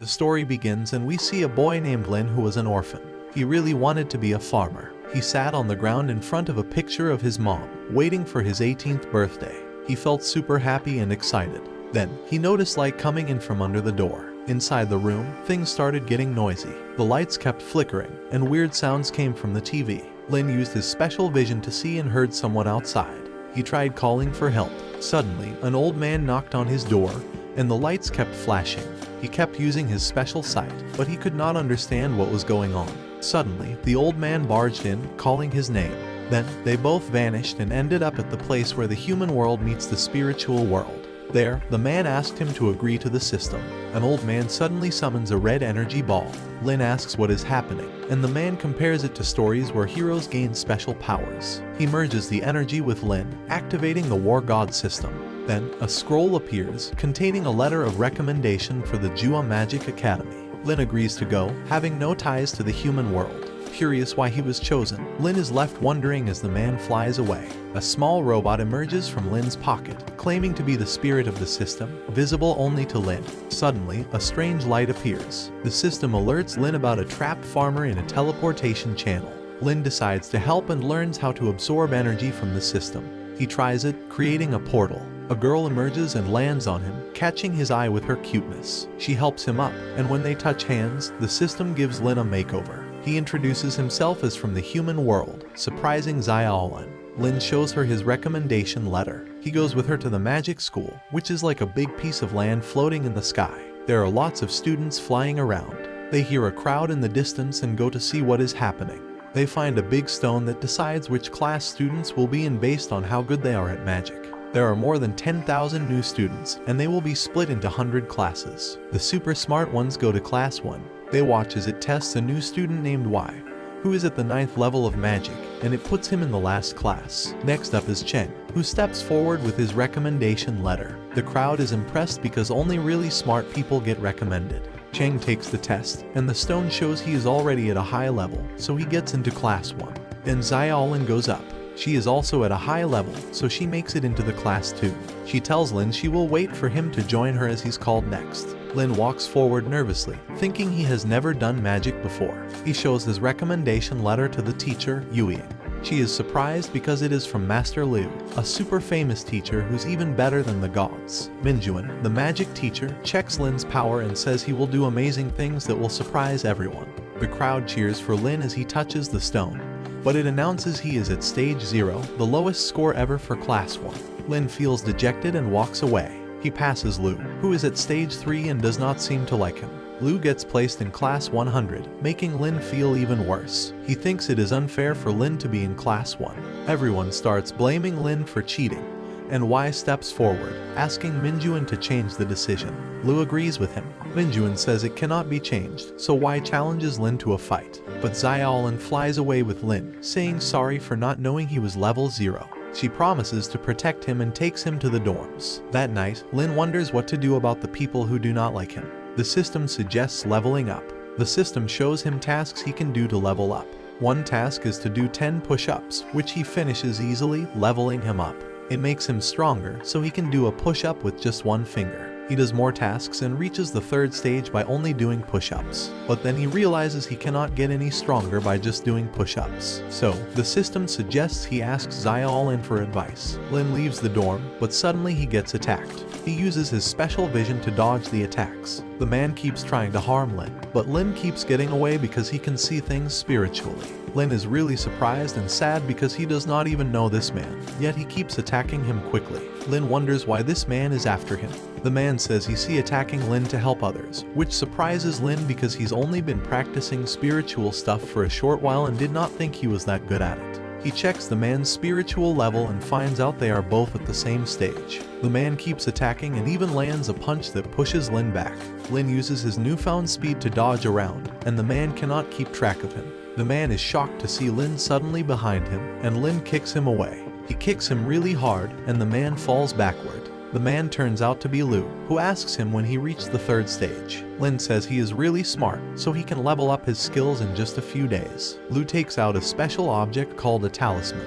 The story begins and we see a boy named Lin who was an orphan. He really wanted to be a farmer. He sat on the ground in front of a picture of his mom, waiting for his 18th birthday. He felt super happy and excited. Then, he noticed light coming in from under the door. Inside the room, things started getting noisy. The lights kept flickering, and weird sounds came from the TV. Lin used his special vision to see and heard someone outside. He tried calling for help. Suddenly, an old man knocked on his door, and the lights kept flashing. He kept using his special sight, but he could not understand what was going on. Suddenly, the old man barged in, calling his name. Then, they both vanished and ended up at the place where the human world meets the spiritual world. There, the man asked him to agree to the system. An old man suddenly summons a red energy ball. Lin asks what is happening, and the man compares it to stories where heroes gain special powers. He merges the energy with Lin, activating the War God system. Then, a scroll appears, containing a letter of recommendation for the Jua Magic Academy. Lin agrees to go, having no ties to the human world. Curious why he was chosen, Lin is left wondering as the man flies away. A small robot emerges from Lin's pocket, claiming to be the spirit of the system, visible only to Lin. Suddenly, a strange light appears. The system alerts Lin about a trapped farmer in a teleportation channel. Lin decides to help and learns how to absorb energy from the system. He tries it, creating a portal. A girl emerges and lands on him, catching his eye with her cuteness. She helps him up, and when they touch hands, the system gives Lin a makeover. He introduces himself as from the human world, surprising Xiaolin. Lin shows her his recommendation letter. He goes with her to the magic school, which is like a big piece of land floating in the sky. There are lots of students flying around. They hear a crowd in the distance and go to see what is happening. They find a big stone that decides which class students will be in based on how good they are at magic. There are more than 10,000 new students, and they will be split into 100 classes. The super smart ones go to class 1. They watch as it tests a new student named Y, who is at the 9th level of magic, and it puts him in the last class. Next up is Chen, who steps forward with his recommendation letter. The crowd is impressed because only really smart people get recommended. Cheng takes the test, and the stone shows he is already at a high level, so he gets into class 1. Then Xiaolin goes up. She is also at a high level, so she makes it into the class 2. She tells Lin she will wait for him to join her as he's called next. Lin walks forward nervously, thinking he has never done magic before. He shows his recommendation letter to the teacher, Yuying. She is surprised because it is from Master Liu, a super famous teacher who's even better than the gods. Minjuan, the magic teacher, checks Lin's power and says he will do amazing things that will surprise everyone. The crowd cheers for Lin as he touches the stone, but it announces he is at stage 0, the lowest score ever for class 1. Lin feels dejected and walks away. He passes Lu, who is at stage 3 and does not seem to like him. Lu gets placed in class 100, making Lin feel even worse. He thinks it is unfair for Lin to be in class 1. Everyone starts blaming Lin for cheating, and Y steps forward, asking Minjuan to change the decision. Lu agrees with him. Minjuan says it cannot be changed, so Y challenges Lin to a fight. But Xiaolin flies away with Lin, saying sorry for not knowing he was level 0. She promises to protect him and takes him to the dorms. That night, Lin wonders what to do about the people who do not like him. The system suggests leveling up. The system shows him tasks he can do to level up. One task is to do 10 push-ups, which he finishes easily, leveling him up. It makes him stronger, so he can do a push-up with just one finger. He does more tasks and reaches the 3rd stage by only doing push-ups. But then he realizes he cannot get any stronger by just doing push-ups. So, the system suggests he asks Xiaolin for advice. Lin leaves the dorm, but suddenly he gets attacked. He uses his special vision to dodge the attacks. The man keeps trying to harm Lin, but Lin keeps getting away because he can see things spiritually. Lin is really surprised and sad because he does not even know this man, yet he keeps attacking him quickly. Lin wonders why this man is after him. The man says he sees attacking Lin to help others, which surprises Lin because he's only been practicing spiritual stuff for a short while and did not think he was that good at it. He checks the man's spiritual level and finds out they are both at the same stage. The man keeps attacking and even lands a punch that pushes Lin back. Lin uses his newfound speed to dodge around, and the man cannot keep track of him. The man is shocked to see Lin suddenly behind him, and Lin kicks him away. He kicks him really hard, and the man falls backward. The man turns out to be Lu, who asks him when he reached the 3rd stage. Lin says he is really smart, so he can level up his skills in just a few days. Lu takes out a special object called a talisman,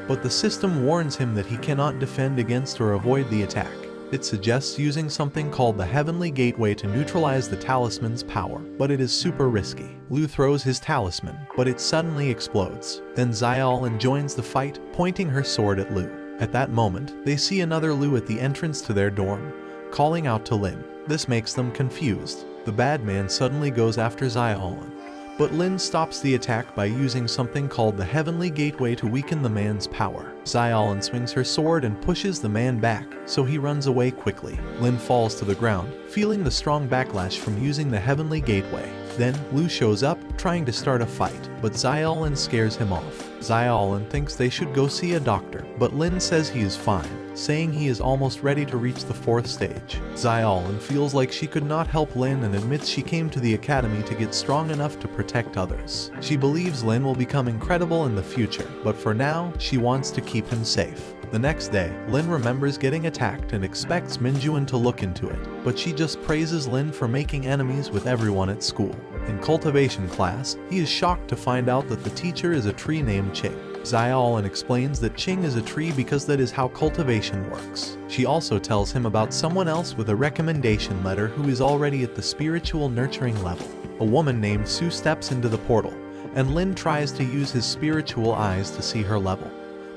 but the system warns him that he cannot defend against or avoid the attack. It suggests using something called the Heavenly Gateway to neutralize the talisman's power, but it is super risky. Lu throws his talisman, but it suddenly explodes. Then Xiaolin joins the fight, pointing her sword at Lu. At that moment, they see another Lu at the entrance to their dorm, calling out to Lin. This makes them confused. The bad man suddenly goes after Xiaolin, but Lin stops the attack by using something called the Heavenly Gateway to weaken the man's power. Xiaolin swings her sword and pushes the man back, so he runs away quickly. Lin falls to the ground, feeling the strong backlash from using the Heavenly Gateway. Then, Lu shows up, trying to start a fight, but Xiaolin scares him off. Xiaolin thinks they should go see a doctor, but Lin says he is fine, saying he is almost ready to reach the 4th stage. Xiaolin feels like she could not help Lin and admits she came to the academy to get strong enough to protect others. She believes Lin will become incredible in the future, but for now, she wants to keep him safe. The next day, Lin remembers getting attacked and expects Minjuan to look into it, but she just praises Lin for making enemies with everyone at school. In cultivation class, he is shocked to find out that the teacher is a tree named Qing. Xiaolin explains that Qing is a tree because that is how cultivation works. She also tells him about someone else with a recommendation letter who is already at the spiritual nurturing level. A woman named Su steps into the portal, and Lin tries to use his spiritual eyes to see her level,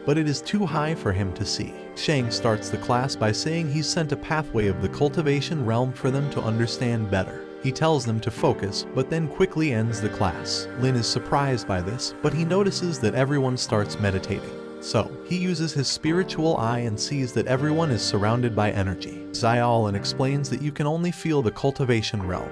but it is too high for him to see. Shang starts the class by saying he's sent a pathway of the cultivation realm for them to understand better. He tells them to focus, but then quickly ends the class. Lin is surprised by this, but he notices that everyone starts meditating. So, he uses his spiritual eye and sees that everyone is surrounded by energy. Xiaolin explains that you can only feel the cultivation realm,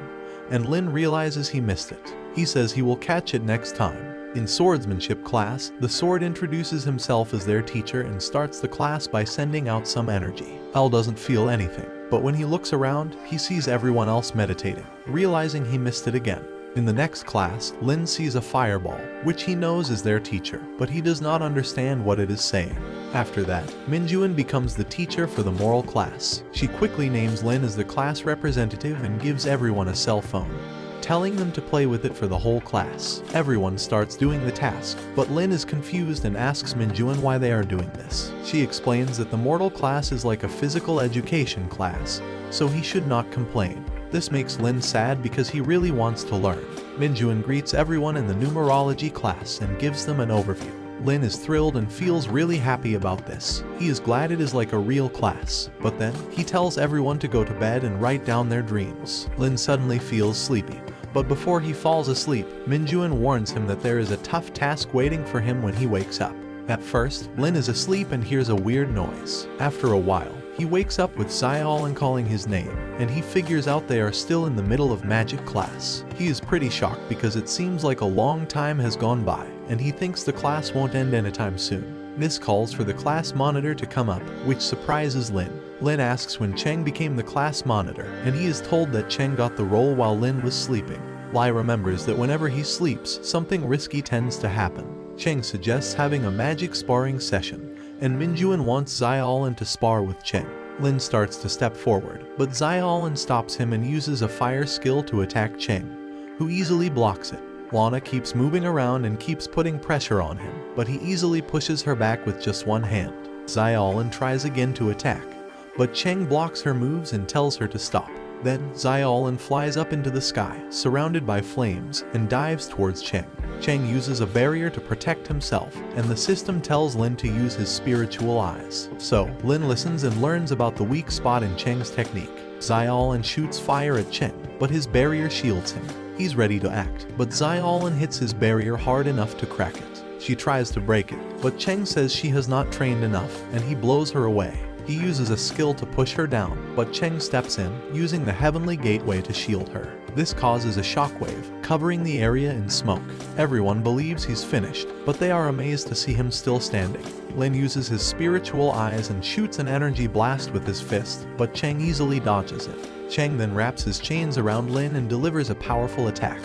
and Lin realizes he missed it. He says he will catch it next time. In swordsmanship class, the sword introduces himself as their teacher and starts the class by sending out some energy. Al doesn't feel anything, but when he looks around, he sees everyone else meditating, realizing he missed it again. In the next class, Lin sees a fireball, which he knows is their teacher, but he does not understand what it is saying. After that, Minjuan becomes the teacher for the moral class. She quickly names Lin as the class representative and gives everyone a cell phone, telling them to play with it for the whole class. Everyone starts doing the task, but Lin is confused and asks Minjuan why they are doing this. She explains that the mortal class is like a physical education class, so he should not complain. This makes Lin sad because he really wants to learn. Minjuan greets everyone in the numerology class and gives them an overview. Lin is thrilled and feels really happy about this. He is glad it is like a real class, but then he tells everyone to go to bed and write down their dreams. Lin suddenly feels sleepy, but before he falls asleep, Minjuan warns him that there is a tough task waiting for him when he wakes up. At first, Lin is asleep and hears a weird noise. After a while, he wakes up with Xiaolin calling his name, and he figures out they are still in the middle of magic class. He is pretty shocked because it seems like a long time has gone by, and he thinks the class won't end anytime soon. This calls for the class monitor to come up, which surprises Lin. Lin asks when Cheng became the class monitor, and he is told that Cheng got the role while Lin was sleeping. Lai remembers that whenever he sleeps, something risky tends to happen. Cheng suggests having a magic sparring session, and Minjuan wants Xiaolin to spar with Cheng. Lin starts to step forward, but Xiaolin stops him and uses a fire skill to attack Cheng, who easily blocks it. Lana keeps moving around and keeps putting pressure on him, but he easily pushes her back with just one hand. Xiaolin tries again to attack, but Cheng blocks her moves and tells her to stop. Then, Xiaolin flies up into the sky, surrounded by flames, and dives towards Cheng. Cheng uses a barrier to protect himself, and the system tells Lin to use his spiritual eyes. So, Lin listens and learns about the weak spot in Cheng's technique. Xiaolin shoots fire at Cheng, but his barrier shields him. He's ready to act, but Xiaolin hits his barrier hard enough to crack it. She tries to break it, but Cheng says she has not trained enough, and he blows her away. He uses a skill to push her down, but Cheng steps in, using the Heavenly Gateway to shield her. This causes a shockwave, covering the area in smoke. Everyone believes he's finished, but they are amazed to see him still standing. Lin uses his spiritual eyes and shoots an energy blast with his fist, but Cheng easily dodges it. Cheng then wraps his chains around Lin and delivers a powerful attack,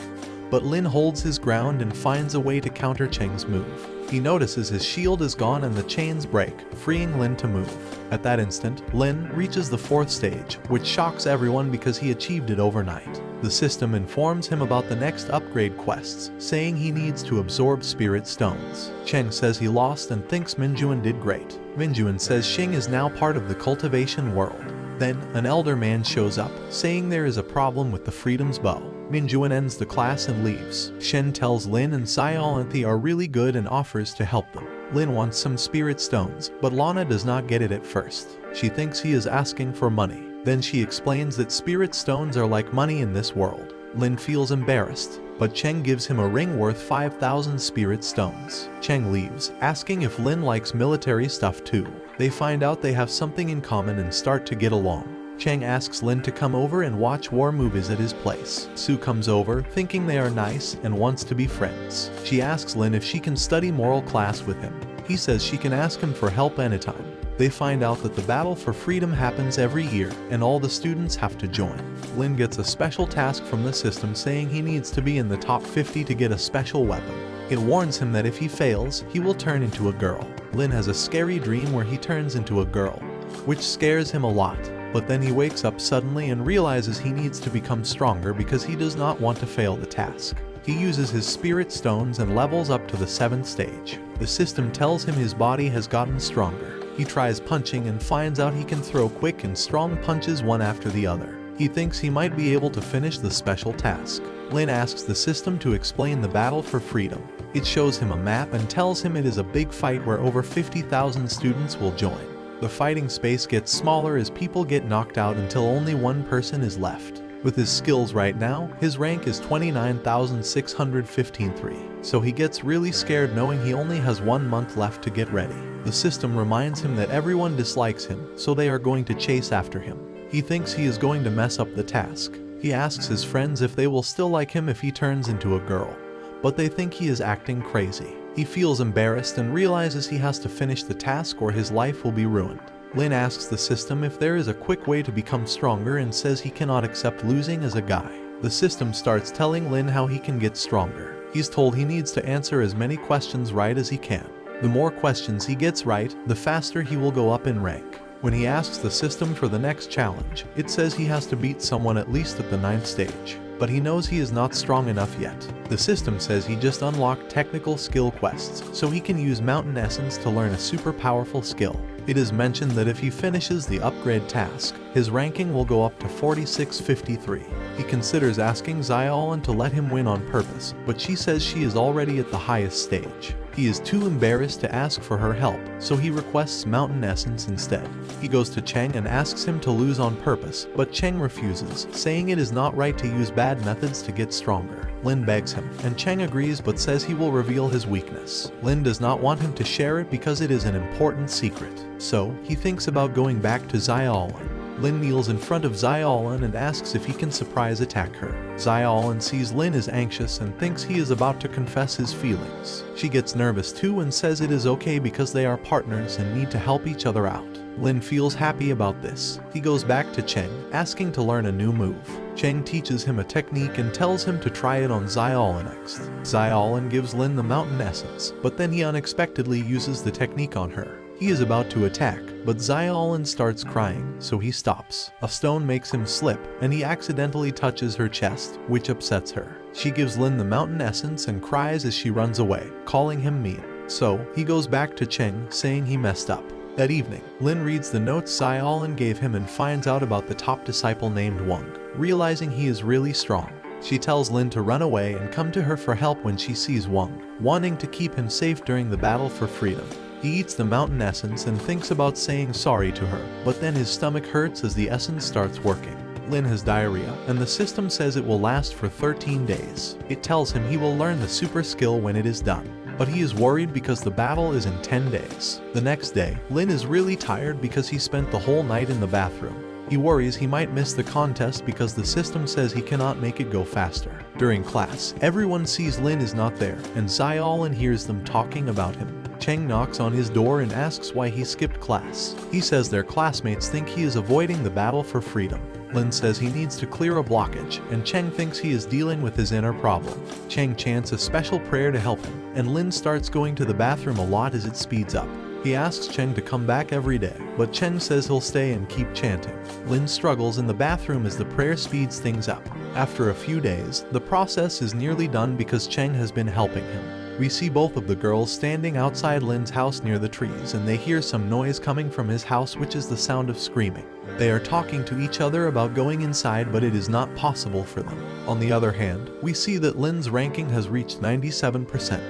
but Lin holds his ground and finds a way to counter Cheng's move. He notices his shield is gone and the chains break, freeing Lin to move. At that instant, Lin reaches the 4th stage, which shocks everyone because he achieved it overnight. The system informs him about the next upgrade quests, saying he needs to absorb spirit stones. Cheng says he lost and thinks Minjuan did great. Minjuan says Xing is now part of the cultivation world. Then, an elder man shows up, saying there is a problem with the Freedom's bow. Minjuan ends the class and leaves. Shen tells Lin and Xiaolanthi are really good and offers to help them. Lin wants some spirit stones, but Lana does not get it at first. She thinks he is asking for money. Then she explains that spirit stones are like money in this world. Lin feels embarrassed, but Cheng gives him a ring worth 5,000 spirit stones. Cheng leaves, asking if Lin likes military stuff too. They find out they have something in common and start to get along. Cheng asks Lin to come over and watch war movies at his place. Sue comes over, thinking they are nice, and wants to be friends. She asks Lin if she can study moral class with him. He says she can ask him for help anytime. They find out that the battle for freedom happens every year, and all the students have to join. Lin gets a special task from the system saying he needs to be in the top 50 to get a special weapon. It warns him that if he fails, he will turn into a girl. Lin has a scary dream where he turns into a girl, which scares him a lot. But then he wakes up suddenly and realizes he needs to become stronger because he does not want to fail the task. He uses his spirit stones and levels up to the 7th stage. The system tells him his body has gotten stronger. He tries punching and finds out he can throw quick and strong punches one after the other. He thinks he might be able to finish the special task. Lin asks the system to explain the battle for freedom. It shows him a map and tells him it is a big fight where over 50,000 students will join. The fighting space gets smaller as people get knocked out until only one person is left. With his skills right now, his rank is 29,615-3, so he gets really scared knowing he only has 1 month left to get ready. The system reminds him that everyone dislikes him, so they are going to chase after him. He thinks he is going to mess up the task. He asks his friends if they will still like him if he turns into a girl, but they think he is acting crazy. He feels embarrassed and realizes he has to finish the task or his life will be ruined. Lin asks the system if there is a quick way to become stronger and says he cannot accept losing as a guy. The system starts telling Lin how he can get stronger. He's told he needs to answer as many questions right as he can. The more questions he gets right, the faster he will go up in rank. When he asks the system for the next challenge, it says he has to beat someone at least at the 9th stage. But he knows he is not strong enough yet. The system says he just unlocked technical skill quests, so he can use mountain essence to learn a super powerful skill. It is mentioned that if he finishes the upgrade task, his ranking will go up to 4653. He considers asking Xiaolan to let him win on purpose, but she says she is already at the highest stage. He is too embarrassed to ask for her help, so he requests mountain essence instead. He goes to Cheng and asks him to lose on purpose, but Cheng refuses, saying it is not right to use bad methods to get stronger. Lin begs him, and Cheng agrees but says he will reveal his weakness. Lin does not want him to share it because it is an important secret, so he thinks about going back to Xiaolan. Lin kneels in front of Xiaolan and asks if he can surprise attack her. Xiaolan sees Lin is anxious and thinks he is about to confess his feelings. She gets nervous too and says it is okay because they are partners and need to help each other out. Lin feels happy about this. He goes back to Cheng, asking to learn a new move. Cheng teaches him a technique and tells him to try it on Xiaolan next. Xiaolan gives Lin the mountain essence, but then he unexpectedly uses the technique on her. He is about to attack, but Xiaolan starts crying, so he stops. A stone makes him slip, and he accidentally touches her chest, which upsets her. She gives Lin the mountain essence and cries as she runs away, calling him mean. So, he goes back to Cheng, saying he messed up. That evening, Lin reads the notes Xiaolan gave him and finds out about the top disciple named Wang, realizing he is really strong. She tells Lin to run away and come to her for help when she sees Wang, wanting to keep him safe during the battle for freedom. He eats the mountain essence and thinks about saying sorry to her, but then his stomach hurts as the essence starts working. Lin has diarrhea, and the system says it will last for 13 days. It tells him he will learn the super skill when it is done. But he is worried because the battle is in 10 days. The next day, Lin is really tired because he spent the whole night in the bathroom. He worries he might miss the contest because the system says he cannot make it go faster. During class, everyone sees Lin is not there, and Xiaolan hears them talking about him. Cheng knocks on his door and asks why he skipped class. He says their classmates think he is avoiding the battle for freedom. Lin says he needs to clear a blockage, and Cheng thinks he is dealing with his inner problem. Cheng chants a special prayer to help him, and Lin starts going to the bathroom a lot as it speeds up. He asks Cheng to come back every day, but Cheng says he'll stay and keep chanting. Lin struggles in the bathroom as the prayer speeds things up. After a few days, the process is nearly done because Cheng has been helping him. We see both of the girls standing outside Lin's house near the trees, and they hear some noise coming from his house, which is the sound of screaming. They are talking to each other about going inside, but it is not possible for them. On the other hand, we see that Lin's ranking has reached 97%,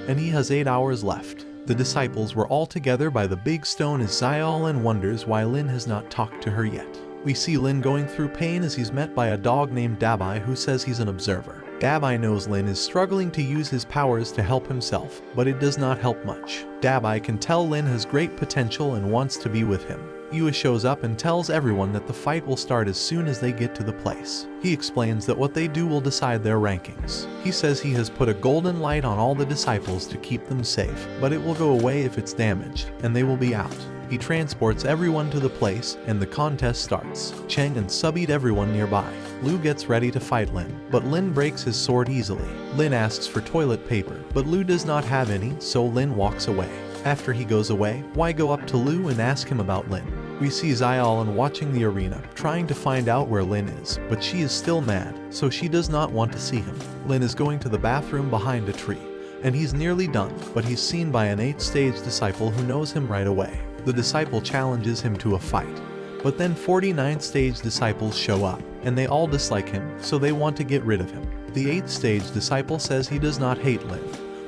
and he has 8 hours left. The disciples were all together by the big stone as Xiaolin wonders why Lin has not talked to her yet. We see Lin going through pain as he's met by a dog named Dabai who says he's an observer. Dabai knows Lin is struggling to use his powers to help himself, but it does not help much. Dabai can tell Lin has great potential and wants to be with him. Yue shows up and tells everyone that the fight will start as soon as they get to the place. He explains that what they do will decide their rankings. He says he has put a golden light on all the disciples to keep them safe, but it will go away if it's damaged, and they will be out. He transports everyone to the place, and the contest starts. Cheng and Sub eat everyone nearby. Lu gets ready to fight Lin, but Lin breaks his sword easily. Lin asks for toilet paper, but Lu does not have any, so Lin walks away. After he goes away, Wei go up to Lu and ask him about Lin. We see Xiaolin watching the arena, trying to find out where Lin is, but she is still mad, so she does not want to see him. Lin is going to the bathroom behind a tree, and he's nearly done, but he's seen by an 8th-stage disciple who knows him right away. The disciple challenges him to a fight, but then 49th-stage disciples show up, and they all dislike him, so they want to get rid of him. The 8th-stage disciple says he does not hate Lin,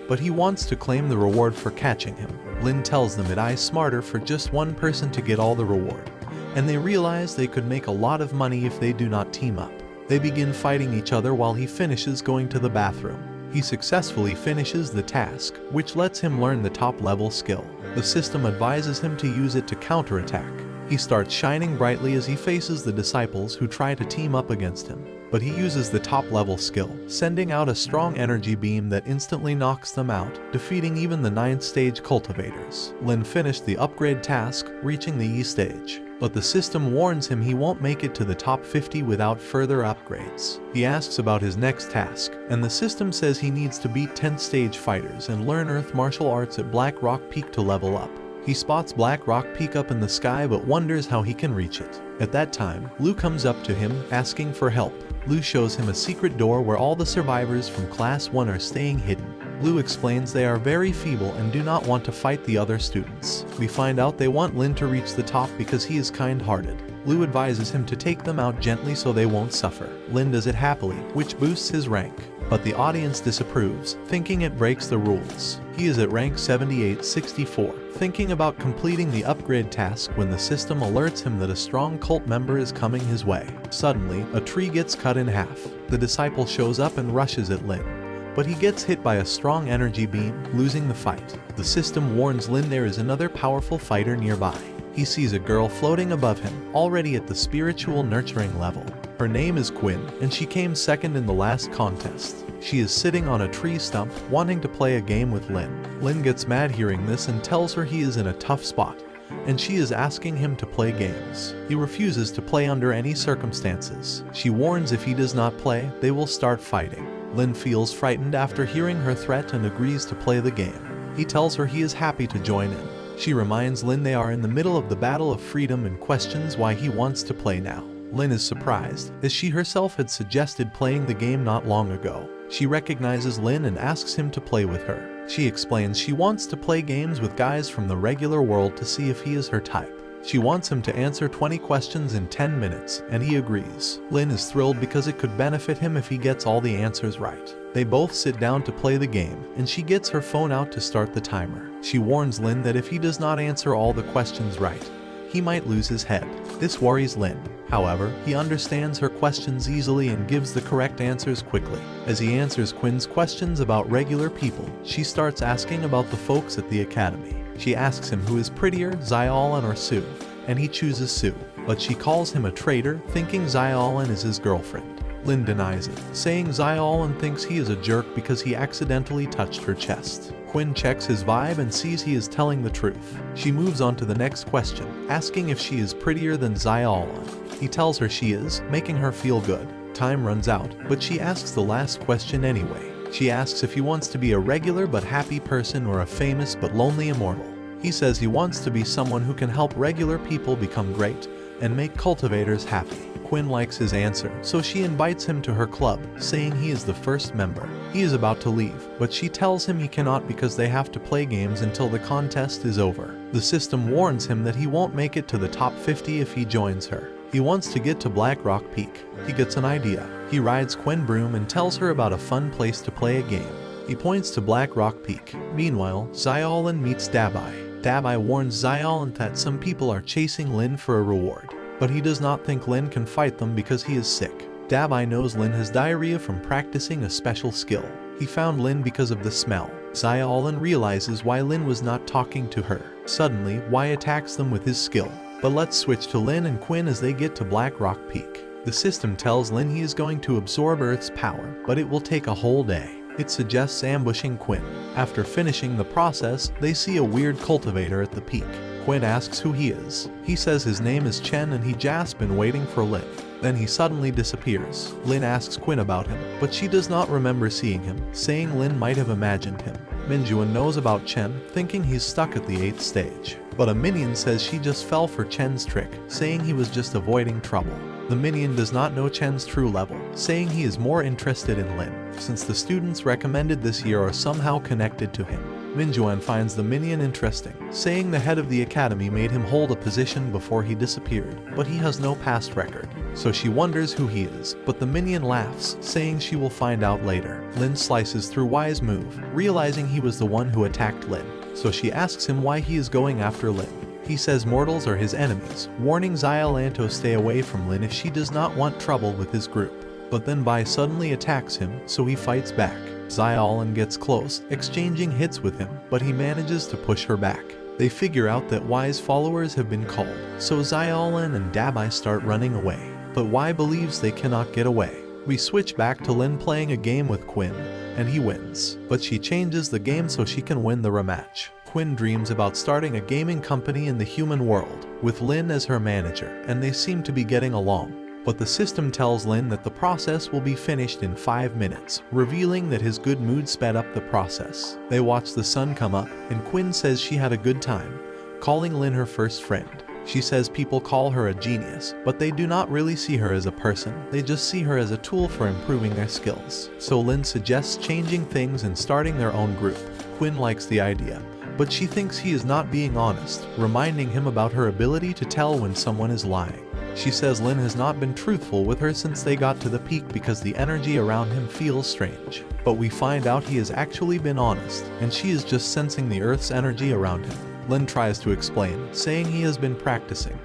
but he wants to claim the reward for catching him. Lin tells them it is smarter for just one person to get all the reward, and they realize they could make a lot of money if they do not team up. They begin fighting each other while he finishes going to the bathroom. He successfully finishes the task, which lets him learn the top-level skill. The system advises him to use it to counterattack. He starts shining brightly as he faces the disciples who try to team up against him. But he uses the top-level skill, sending out a strong energy beam that instantly knocks them out, defeating even the 9th-stage cultivators. Lin finished the upgrade task, reaching the E stage. But the system warns him he won't make it to the top 50 without further upgrades. He asks about his next task, and the system says he needs to beat 10th stage fighters and learn Earth martial arts at Black Rock Peak to level up. He spots Black Rock Peak up in the sky but wonders how he can reach it. At that time, Lu comes up to him, asking for help. Lu shows him a secret door where all the survivors from Class 1 are staying hidden. Lu explains they are very feeble and do not want to fight the other students. We find out they want Lin to reach the top because he is kind-hearted. Lu advises him to take them out gently so they won't suffer. Lin does it happily, which boosts his rank. But the audience disapproves, thinking it breaks the rules. He is at rank 7864, thinking about completing the upgrade task when the system alerts him that a strong cult member is coming his way. Suddenly, a tree gets cut in half. The disciple shows up and rushes at Lin, but he gets hit by a strong energy beam, losing the fight. The system warns Lin there is another powerful fighter nearby. He sees a girl floating above him, already at the spiritual nurturing level. Her name is Quinn, and she came second in the last contest. She is sitting on a tree stump, wanting to play a game with Lin. Lin gets mad hearing this and tells her he is in a tough spot, and she is asking him to play games. He refuses to play under any circumstances. She warns if he does not play, they will start fighting. Lin feels frightened after hearing her threat and agrees to play the game. He tells her he is happy to join in. She reminds Lin they are in the middle of the Battle of Freedom and questions why he wants to play now. Lin is surprised, as she herself had suggested playing the game not long ago. She recognizes Lin and asks him to play with her. She explains she wants to play games with guys from the regular world to see if he is her type. She wants him to answer 20 questions in 10 minutes, and he agrees. Lin is thrilled because it could benefit him if he gets all the answers right. They both sit down to play the game, and she gets her phone out to start the timer. She warns Lin that if he does not answer all the questions right, he might lose his head. This worries Lin. However, he understands her questions easily and gives the correct answers quickly. As he answers Quinn's questions about regular people, she starts asking about the folks at the academy. She asks him who is prettier, Xiaolin or Sue, and he chooses Sue, but she calls him a traitor, thinking Xiaolin is his girlfriend. Lin denies it, saying Xiaolin thinks he is a jerk because he accidentally touched her chest. Quinn checks his vibe and sees he is telling the truth. She moves on to the next question, asking if she is prettier than Xiaolin. He tells her she is, making her feel good. Time runs out, but she asks the last question anyway. She asks if he wants to be a regular but happy person or a famous but lonely immortal. He says he wants to be someone who can help regular people become great and make cultivators happy. Quinn likes his answer, so she invites him to her club, saying he is the first member. He is about to leave, but she tells him he cannot because they have to play games until the contest is over. The system warns him that he won't make it to the top 50 if he joins her. He wants to get to Black Rock Peak. He gets an idea. He rides Quinn broom and tells her about a fun place to play a game. He points to Black Rock Peak. Meanwhile, Xiaolin meets Dabai. Dabai warns Xiaolin that some people are chasing Lin for a reward, but he does not think Lin can fight them because he is sick. Dabai knows Lin has diarrhea from practicing a special skill. He found Lin because of the smell. Xiaolin realizes why Lin was not talking to her. Suddenly, Wai attacks them with his skill. But let's switch to Lin and Quinn as they get to Black Rock Peak. The system tells Lin he is going to absorb Earth's power, but it will take a whole day. It suggests ambushing Quinn. After finishing the process, they see a weird cultivator at the peak. Quinn asks who he is. He says his name is Chen and he just been waiting for Lin. Then he suddenly disappears. Lin asks Quinn about him, but she does not remember seeing him, saying Lin might have imagined him. Minjuan knows about Chen, thinking he's stuck at the 8th stage. But a minion says she just fell for Chen's trick, saying he was just avoiding trouble. The minion does not know Chen's true level, saying he is more interested in Lin, since the students recommended this year are somehow connected to him. Minjuan finds the minion interesting, saying the head of the academy made him hold a position before he disappeared, but he has no past record. So she wonders who he is, but the minion laughs, saying she will find out later. Lin slices through Wai's move, realizing he was the one who attacked Lin. So she asks him why he is going after Lin. He says mortals are his enemies, warning Xiaolin to stay away from Lin if she does not want trouble with his group. But then Bai suddenly attacks him, so he fights back. Xiaolin gets close, exchanging hits with him, but he manages to push her back. They figure out that Wai's followers have been called, so Xiaolin and Dabai start running away. But Wai believes they cannot get away. We switch back to Lin playing a game with Quinn, and he wins. But she changes the game so she can win the rematch. Quinn dreams about starting a gaming company in the human world, with Lin as her manager, and they seem to be getting along. But the system tells Lin that the process will be finished in 5 minutes, revealing that his good mood sped up the process. They watch the sun come up, and Quinn says she had a good time, calling Lin her first friend. She says people call her a genius, but they do not really see her as a person, they just see her as a tool for improving their skills. So Lin suggests changing things and starting their own group. Quinn likes the idea, but she thinks he is not being honest, reminding him about her ability to tell when someone is lying. She says Lin has not been truthful with her since they got to the peak because the energy around him feels strange. But we find out he has actually been honest, and she is just sensing the Earth's energy around him. Lin tries to explain, saying he has been practicing,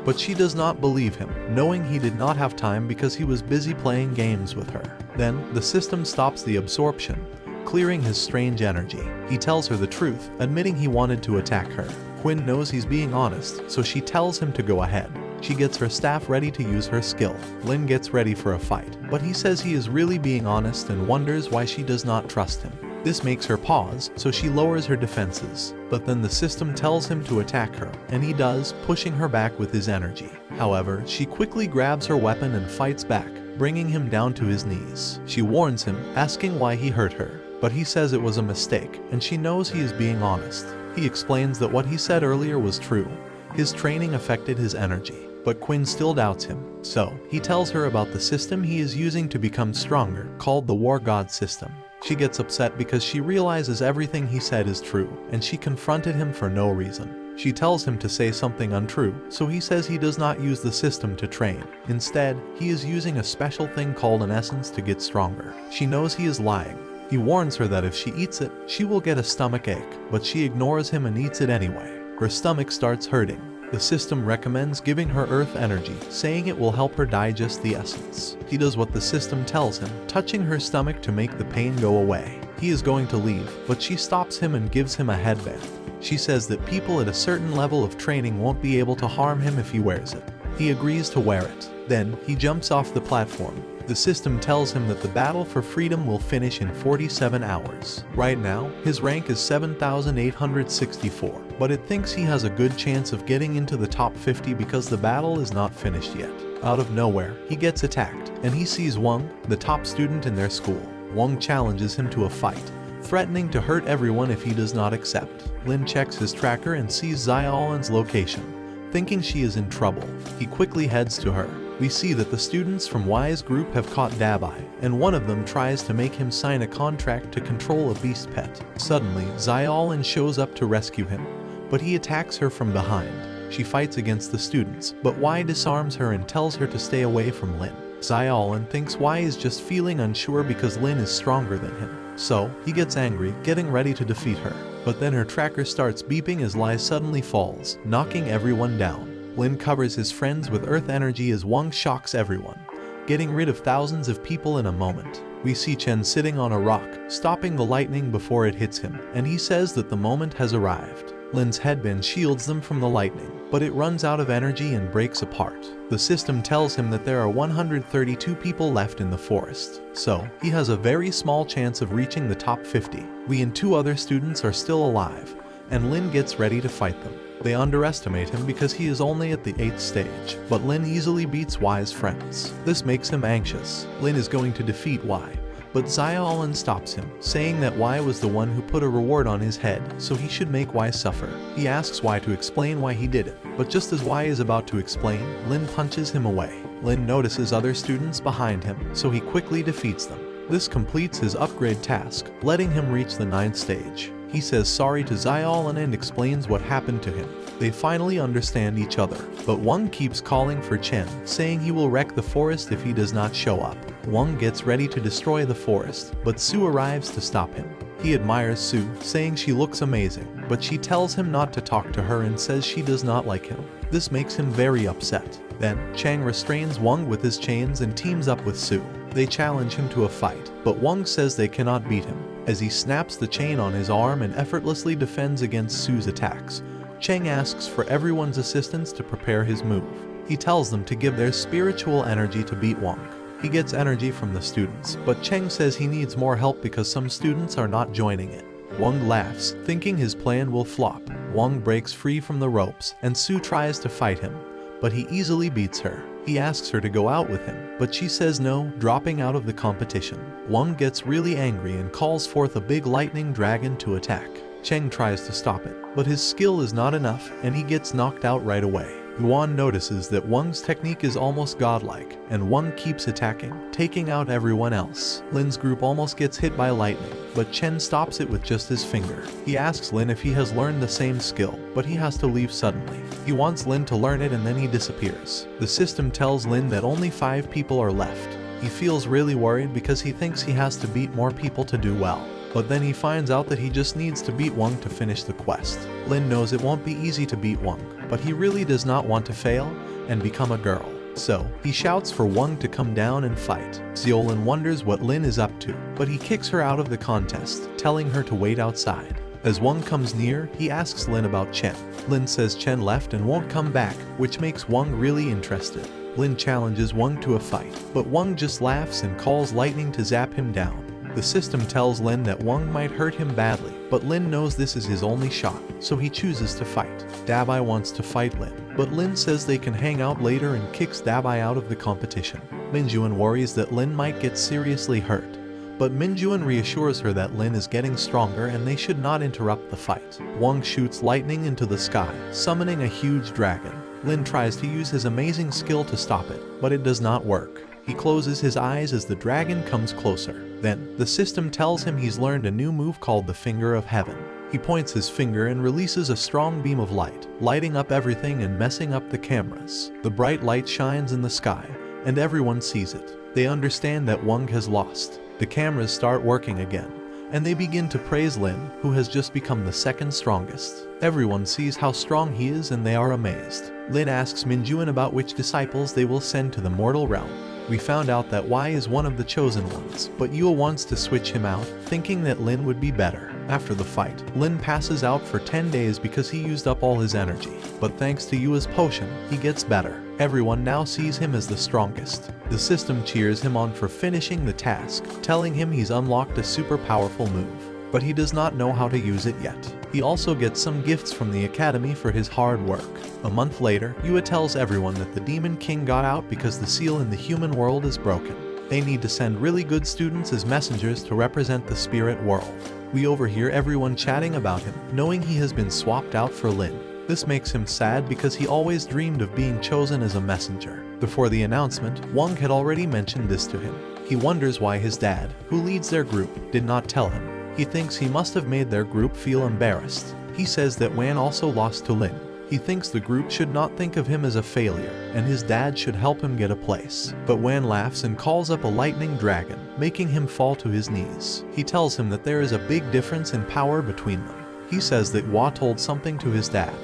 but she does not believe him, knowing he did not have time because he was busy playing games with her. Then, the system stops the absorption, clearing his strange energy. He tells her the truth, admitting he wanted to attack her. Quinn knows he's being honest, so she tells him to go ahead. She gets her staff ready to use her skill. Lin gets ready for a fight, but he says he is really being honest and wonders why she does not trust him. This makes her pause, so she lowers her defenses. But then the system tells him to attack her, and he does, pushing her back with his energy. However, she quickly grabs her weapon and fights back, bringing him down to his knees. She warns him, asking why he hurt her, but he says it was a mistake, and she knows he is being honest. He explains that what he said earlier was true. His training affected his energy, but Quinn still doubts him. So, he tells her about the system he is using to become stronger, called the War God system. She gets upset because she realizes everything he said is true, and she confronted him for no reason. She tells him to say something untrue, so he says he does not use the system to train. Instead, he is using a special thing called an essence to get stronger. She knows he is lying. He warns her that if she eats it, she will get a stomach ache, but she ignores him and eats it anyway. Her stomach starts hurting. The system recommends giving her earth energy, saying it will help her digest the essence. He does what the system tells him, touching her stomach to make the pain go away. He is going to leave, but she stops him and gives him a headband. She says that people at a certain level of training won't be able to harm him if he wears it. He agrees to wear it. Then, he jumps off the platform. The system tells him that the battle for freedom will finish in 47 hours. Right now, his rank is 7,864, but it thinks he has a good chance of getting into the top 50 because the battle is not finished yet. Out of nowhere, he gets attacked, and he sees Wang, the top student in their school. Wang challenges him to a fight, threatening to hurt everyone if he does not accept. Lin checks his tracker and sees Xiaolin's location. Thinking she is in trouble, he quickly heads to her. We see that the students from Y's group have caught Dabai, and one of them tries to make him sign a contract to control a beast pet. Suddenly, Xiaolin shows up to rescue him, but he attacks her from behind. She fights against the students, but Y disarms her and tells her to stay away from Lin. Xiaolin thinks Y is just feeling unsure because Lin is stronger than him. So, he gets angry, getting ready to defeat her. But then her tracker starts beeping as Lai suddenly falls, knocking everyone down. Lin covers his friends with earth energy as Wang shocks everyone, getting rid of thousands of people in a moment. We see Chen sitting on a rock, stopping the lightning before it hits him, and he says that the moment has arrived. Lin's headband shields them from the lightning, but it runs out of energy and breaks apart. The system tells him that there are 132 people left in the forest, so he has a very small chance of reaching the top 50. We and 2 other students are still alive, and Lin gets ready to fight them. They underestimate him because he is only at the 8th stage, but Lin easily beats Y's friends. This makes him anxious. Lin is going to defeat Y, but Xiaolin stops him, saying that Y was the one who put a reward on his head, so he should make Y suffer. He asks Y to explain why he did it, but just as Y is about to explain, Lin punches him away. Lin notices other students behind him, so he quickly defeats them. This completes his upgrade task, letting him reach the 9th stage. He says sorry to Xiaolin and explains what happened to him. They finally understand each other, but Wang keeps calling for Chen, saying he will wreck the forest if he does not show up. Wang gets ready to destroy the forest, but Su arrives to stop him. He admires Su, saying she looks amazing, but she tells him not to talk to her and says she does not like him. This makes him very upset. Then, Chang restrains Wang with his chains and teams up with Su. They challenge him to a fight, but Wang says they cannot beat him, as he snaps the chain on his arm and effortlessly defends against Su's attacks. Chang asks for everyone's assistance to prepare his move. He tells them to give their spiritual energy to beat Wang. He gets energy from the students, but Cheng says he needs more help because some students are not joining it. Wang laughs, thinking his plan will flop. Wang breaks free from the ropes, and Su tries to fight him, but he easily beats her. He asks her to go out with him, but she says no, dropping out of the competition. Wang gets really angry and calls forth a big lightning dragon to attack. Cheng tries to stop it, but his skill is not enough and he gets knocked out right away. Yuan notices that Wang's technique is almost godlike, and Wang keeps attacking, taking out everyone else. Lin's group almost gets hit by lightning, but Chen stops it with just his finger. He asks Lin if he has learned the same skill, but he has to leave suddenly. He wants Lin to learn it and then he disappears. The system tells Lin that only 5 people are left. He feels really worried because he thinks he has to beat more people to do well. But then he finds out that he just needs to beat Wang to finish the quest. Lin knows it won't be easy to beat Wang, but he really does not want to fail and become a girl. So, he shouts for Wang to come down and fight. Xiaolin wonders what Lin is up to, but he kicks her out of the contest, telling her to wait outside. As Wang comes near, he asks Lin about Chen. Lin says Chen left and won't come back, which makes Wang really interested. Lin challenges Wang to a fight, but Wang just laughs and calls lightning to zap him down. The system tells Lin that Wang might hurt him badly, but Lin knows this is his only shot, so he chooses to fight. Dabai wants to fight Lin, but Lin says they can hang out later and kicks Dabai out of the competition. Minjuan worries that Lin might get seriously hurt, but Minjuan reassures her that Lin is getting stronger and they should not interrupt the fight. Wang shoots lightning into the sky, summoning a huge dragon. Lin tries to use his amazing skill to stop it, but it does not work. He closes his eyes as the dragon comes closer. Then, the system tells him he's learned a new move called the Finger of Heaven. He points his finger and releases a strong beam of light, lighting up everything and messing up the cameras. The bright light shines in the sky, and everyone sees it. They understand that Wang has lost. The cameras start working again, and they begin to praise Lin, who has just become the 2nd strongest. Everyone sees how strong he is and they are amazed. Lin asks Minjuan about which disciples they will send to the mortal realm. We found out that Y is one of the chosen ones, but Yua wants to switch him out, thinking that Lin would be better. After the fight, Lin passes out for 10 days because he used up all his energy, but thanks to Yua's potion, he gets better. Everyone now sees him as the strongest. The system cheers him on for finishing the task, telling him he's unlocked a super powerful move, but he does not know how to use it yet. He also gets some gifts from the academy for his hard work. A month later, Yua tells everyone that the Demon King got out because the seal in the human world is broken. They need to send really good students as messengers to represent the spirit world. We overhear everyone chatting about him, knowing he has been swapped out for Lin. This makes him sad because he always dreamed of being chosen as a messenger. Before the announcement, Wang had already mentioned this to him. He wonders why his dad, who leads their group, did not tell him. He thinks he must have made their group feel embarrassed. He says that Wan also lost to Lin. He thinks the group should not think of him as a failure, and his dad should help him get a place. But Wan laughs and calls up a lightning dragon, making him fall to his knees. He tells him that there is a big difference in power between them. He says that Hua told something to his dad,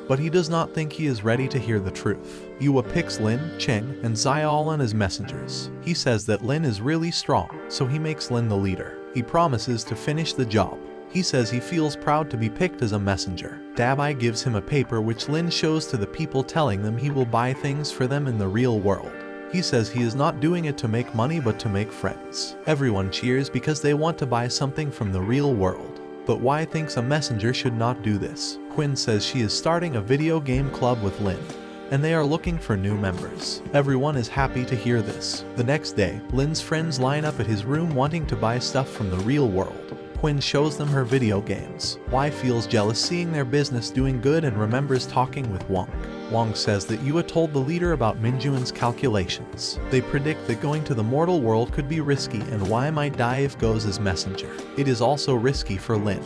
but he does not think he is ready to hear the truth. Yua picks Lin, Cheng, and Xiaolan as messengers. He says that Lin is really strong, so he makes Lin the leader. He promises to finish the job. He says he feels proud to be picked as a messenger. Dabai gives him a paper which Lin shows to the people, telling them he will buy things for them in the real world. He says he is not doing it to make money but to make friends. Everyone cheers because they want to buy something from the real world. But Wai thinks a messenger should not do this. Quinn says she is starting a video game club with Lin, and they are looking for new members. Everyone is happy to hear this. The next day, Lin's friends line up at his room wanting to buy stuff from the real world. Quinn shows them her video games. Wai feels jealous seeing their business doing good and remembers talking with Wang. Wang says that Yua told the leader about Minjuan's calculations. They predict that going to the mortal world could be risky and Wai might die if goes as messenger. It is also risky for Lin.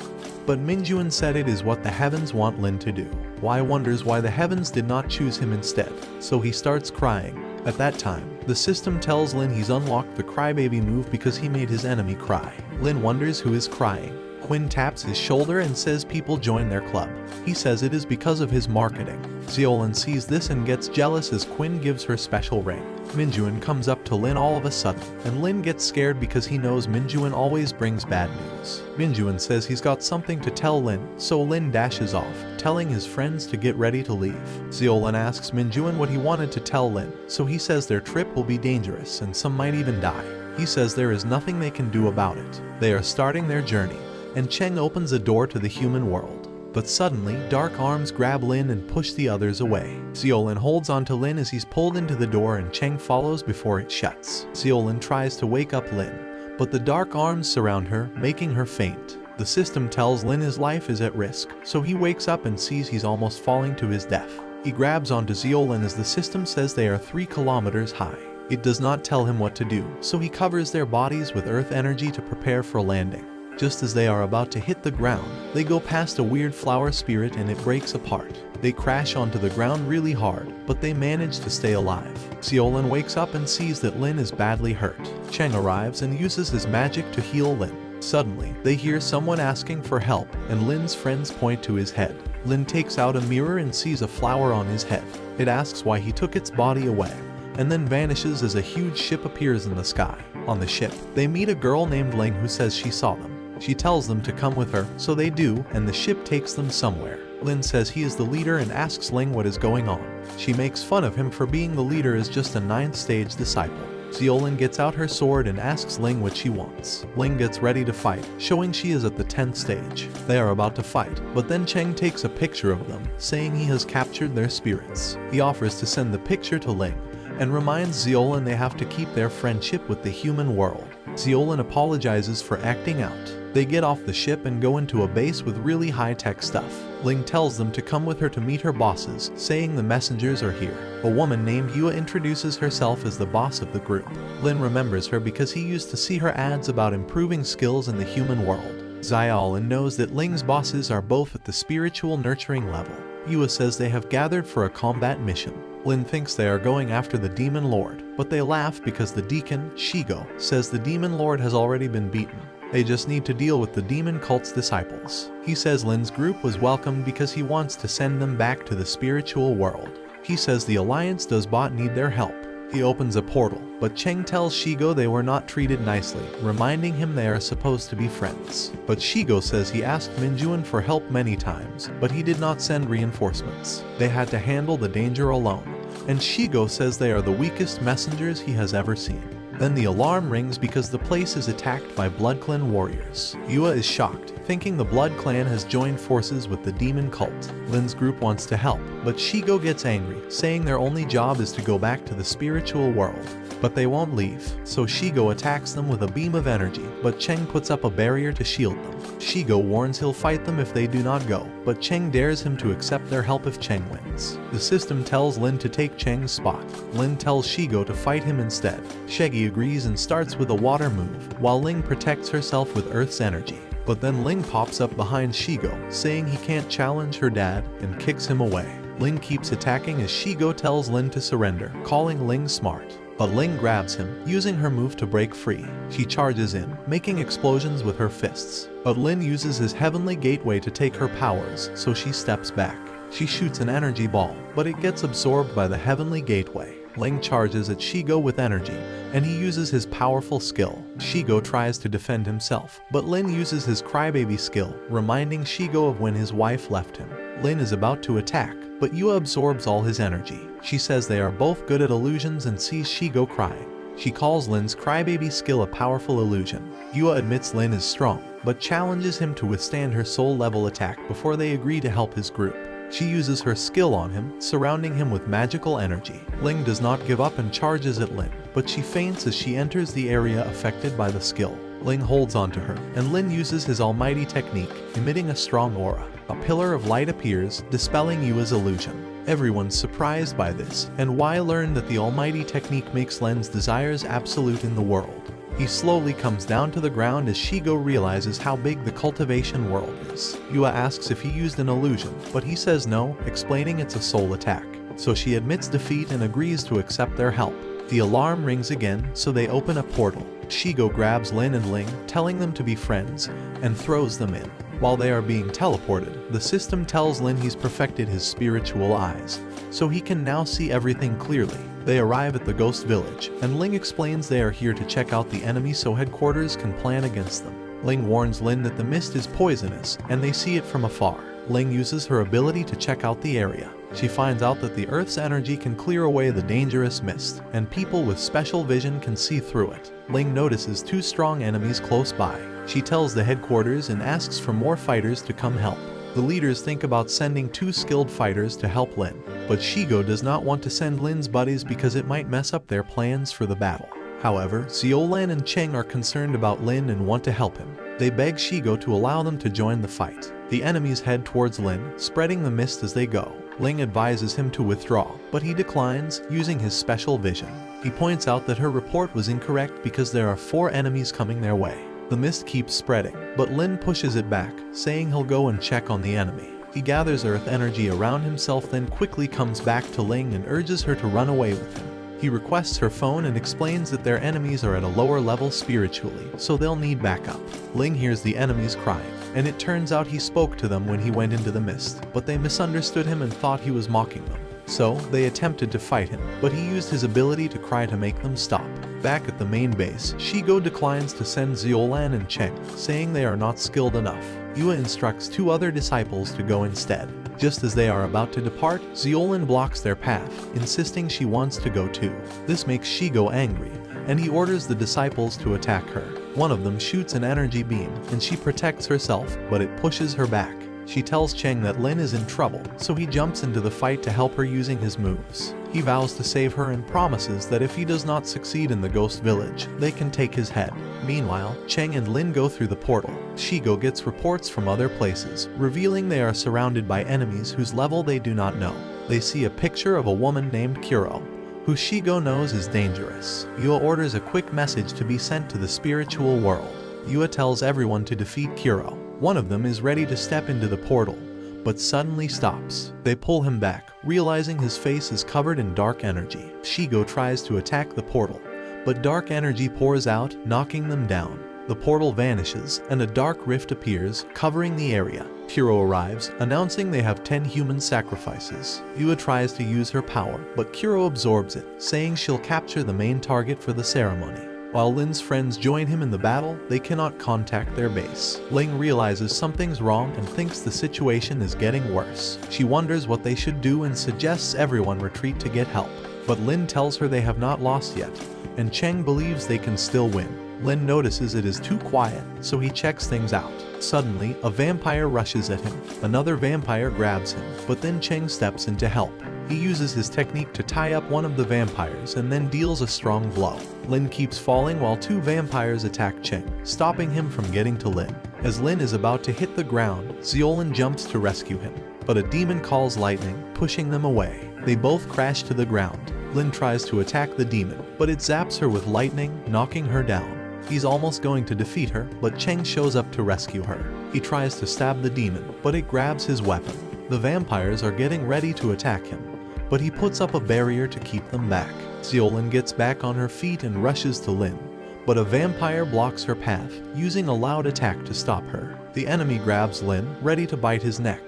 But Minjuan said it is what the heavens want Lin to do. Wai wonders why the heavens did not choose him instead, so he starts crying. At that time, the system tells Lin he's unlocked the crybaby move because he made his enemy cry. Lin wonders who is crying. Quinn taps his shoulder and says people join their club. He says it is because of his marketing. Xiaolan sees this and gets jealous as Quinn gives her special ring. Minjuan comes up to Lin all of a sudden, and Lin gets scared because he knows Minjuan always brings bad news. Minjuan says he's got something to tell Lin, so Lin dashes off, telling his friends to get ready to leave. Xiaolan asks Minjuan what he wanted to tell Lin, so he says their trip will be dangerous and some might even die. He says there is nothing they can do about it. They are starting their journey, and Cheng opens a door to the human world. But suddenly, dark arms grab Lin and push the others away. Xiaolan holds onto Lin as he's pulled into the door and Cheng follows before it shuts. Xiaolan tries to wake up Lin, but the dark arms surround her, making her faint. The system tells Lin his life is at risk, so he wakes up and sees he's almost falling to his death. He grabs onto Xiaolan as the system says they are 3 kilometers high. It does not tell him what to do, so he covers their bodies with earth energy to prepare for landing. Just as they are about to hit the ground, they go past a weird flower spirit and it breaks apart. They crash onto the ground really hard, but they manage to stay alive. Xiaolan wakes up and sees that Lin is badly hurt. Cheng arrives and uses his magic to heal Lin. Suddenly, they hear someone asking for help, and Lin's friends point to his head. Lin takes out a mirror and sees a flower on his head. It asks why he took its body away, and then vanishes as a huge ship appears in the sky. On the ship, they meet a girl named Ling who says she saw them. She tells them to come with her, so they do, and the ship takes them somewhere. Lin says he is the leader and asks Ling what is going on. She makes fun of him for being the leader as just a 9th stage disciple. Xiaolan gets out her sword and asks Ling what she wants. Ling gets ready to fight, showing she is at the 10th stage. They are about to fight, but then Cheng takes a picture of them, saying he has captured their spirits. He offers to send the picture to Ling, and reminds Xiaolan they have to keep their friendship with the human world. Xiaolan apologizes for acting out. They get off the ship and go into a base with really high-tech stuff. Ling tells them to come with her to meet her bosses, saying the messengers are here. A woman named Yua introduces herself as the boss of the group. Lin remembers her because he used to see her ads about improving skills in the human world. Xiaolan knows that Ling's bosses are both at the spiritual nurturing level. Yua says they have gathered for a combat mission. Lin thinks they are going after the Demon Lord, but they laugh because the deacon, Shigo, says the Demon Lord has already been beaten. They just need to deal with the demon cult's disciples. He says Lin's group was welcomed because he wants to send them back to the spiritual world. He says the Alliance does not need their help. He opens a portal, but Cheng tells Shigo they were not treated nicely, reminding him they are supposed to be friends. But Shigo says he asked Minjuan for help many times, but he did not send reinforcements. They had to handle the danger alone, and Shigo says they are the weakest messengers he has ever seen. Then the alarm rings because the place is attacked by Blood Clan warriors. Yua is shocked, thinking the Blood Clan has joined forces with the demon cult. Lin's group wants to help, but Shigo gets angry, saying their only job is to go back to the spiritual world. but they won't leave. So Shigo attacks them with a beam of energy, but Cheng puts up a barrier to shield them. Shigo warns he'll fight them if they do not go, but Cheng dares him to accept their help if Cheng wins. The system tells Lin to take Cheng's spot. Lin tells Shigo to fight him instead. Shaggy agrees and starts with a water move, while Ling protects herself with Earth's energy. But then Ling pops up behind Shigo, saying he can't challenge her dad, and kicks him away. Ling keeps attacking as Shigo tells Lin to surrender, calling Ling smart. But Ling grabs him, using her move to break free. She charges in, making explosions with her fists. But Lin uses his heavenly gateway to take her powers, so she steps back. She shoots an energy ball, but it gets absorbed by the heavenly gateway. Ling charges at Shigo with energy, and he uses his powerful skill. Shigo tries to defend himself, but Lin uses his crybaby skill, reminding Shigo of when his wife left him. Lin is about to attack, but Yua absorbs all his energy. She says they are both good at illusions and sees Shigo crying. She calls Lin's crybaby skill a powerful illusion. Yua admits Lin is strong, but challenges him to withstand her soul level attack before they agree to help his group. She uses her skill on him, surrounding him with magical energy. Ling does not give up and charges at Lin, but she faints as she enters the area affected by the skill. Ling holds onto her, and Lin uses his almighty technique, emitting a strong aura. A pillar of light appears, dispelling Yua's illusion. Everyone's surprised by this, and Wei learned that the almighty technique makes Lin's desires absolute in the world. He slowly comes down to the ground as Shigo realizes how big the cultivation world is. Yua asks if he used an illusion, but he says no, explaining it's a soul attack. So she admits defeat and agrees to accept their help. The alarm rings again, so they open a portal. Shigo grabs Lin and Ling, telling them to be friends, and throws them in. While they are being teleported, the system tells Lin he's perfected his spiritual eyes, so he can now see everything clearly. They arrive at the ghost village, and Ling explains they are here to check out the enemy so headquarters can plan against them. Ling warns Lin that the mist is poisonous, and they see it from afar. Ling uses her ability to check out the area. She finds out that the Earth's energy can clear away the dangerous mist, and people with special vision can see through it. Ling notices two strong enemies close by. She tells the headquarters and asks for more fighters to come help. The leaders think about sending two skilled fighters to help Lin, but Shigo does not want to send Lin's buddies because it might mess up their plans for the battle. However, Xiaolan and Cheng are concerned about Lin and want to help him. They beg Shigo to allow them to join the fight. The enemies head towards Lin, spreading the mist as they go. Ling advises him to withdraw, but he declines, using his special vision. He points out that her report was incorrect because there are 4 enemies coming their way. The mist keeps spreading, but Lin pushes it back, saying he'll go and check on the enemy. He gathers earth energy around himself, then quickly comes back to Ling and urges her to run away with him. He requests her phone and explains that their enemies are at a lower level spiritually, so they'll need backup. Ling hears the enemies crying, and it turns out he spoke to them when he went into the mist, but they misunderstood him and thought he was mocking them. So, they attempted to fight him, but he used his ability to cry to make them stop. Back at the main base, Shigo declines to send Xiaolan and Cheng, saying they are not skilled enough. Yua instructs 2 other disciples to go instead. Just as they are about to depart, Xiaolan blocks their path, insisting she wants to go too. This makes Shigo angry, and he orders the disciples to attack her. One of them shoots an energy beam, and she protects herself, but it pushes her back. She tells Cheng that Lin is in trouble, so he jumps into the fight to help her using his moves. He vows to save her and promises that if he does not succeed in the ghost village, they can take his head. Meanwhile, Cheng and Lin go through the portal. Shigo gets reports from other places, revealing they are surrounded by enemies whose level they do not know. They see a picture of a woman named Kuro, who Shigo knows is dangerous. Yua orders a quick message to be sent to the spiritual world. Yua tells everyone to defeat Kuro. One of them is ready to step into the portal, but suddenly stops. They pull him back, realizing his face is covered in dark energy. Shigo tries to attack the portal, but dark energy pours out, knocking them down. The portal vanishes, and a dark rift appears, covering the area. Kuro arrives, announcing they have 10 human sacrifices. Yua tries to use her power, but Kuro absorbs it, saying she'll capture the main target for the ceremony. While Lin's friends join him in the battle, they cannot contact their base. Ling realizes something's wrong and thinks the situation is getting worse. She wonders what they should do and suggests everyone retreat to get help. But Lin tells her they have not lost yet, and Cheng believes they can still win. Lin notices it is too quiet, so he checks things out. Suddenly, a vampire rushes at him. Another vampire grabs him, but then Cheng steps in to help. He uses his technique to tie up one of the vampires and then deals a strong blow. Lin keeps falling while two vampires attack Cheng, stopping him from getting to Lin. As Lin is about to hit the ground, Xiaolin jumps to rescue him, but a demon calls lightning, pushing them away. They both crash to the ground. Lin tries to attack the demon, but it zaps her with lightning, knocking her down. He's almost going to defeat her, but Cheng shows up to rescue her. He tries to stab the demon, but it grabs his weapon. The vampires are getting ready to attack him, but he puts up a barrier to keep them back. Xiaolin gets back on her feet and rushes to Lin, but a vampire blocks her path, using a loud attack to stop her. The enemy grabs Lin, ready to bite his neck,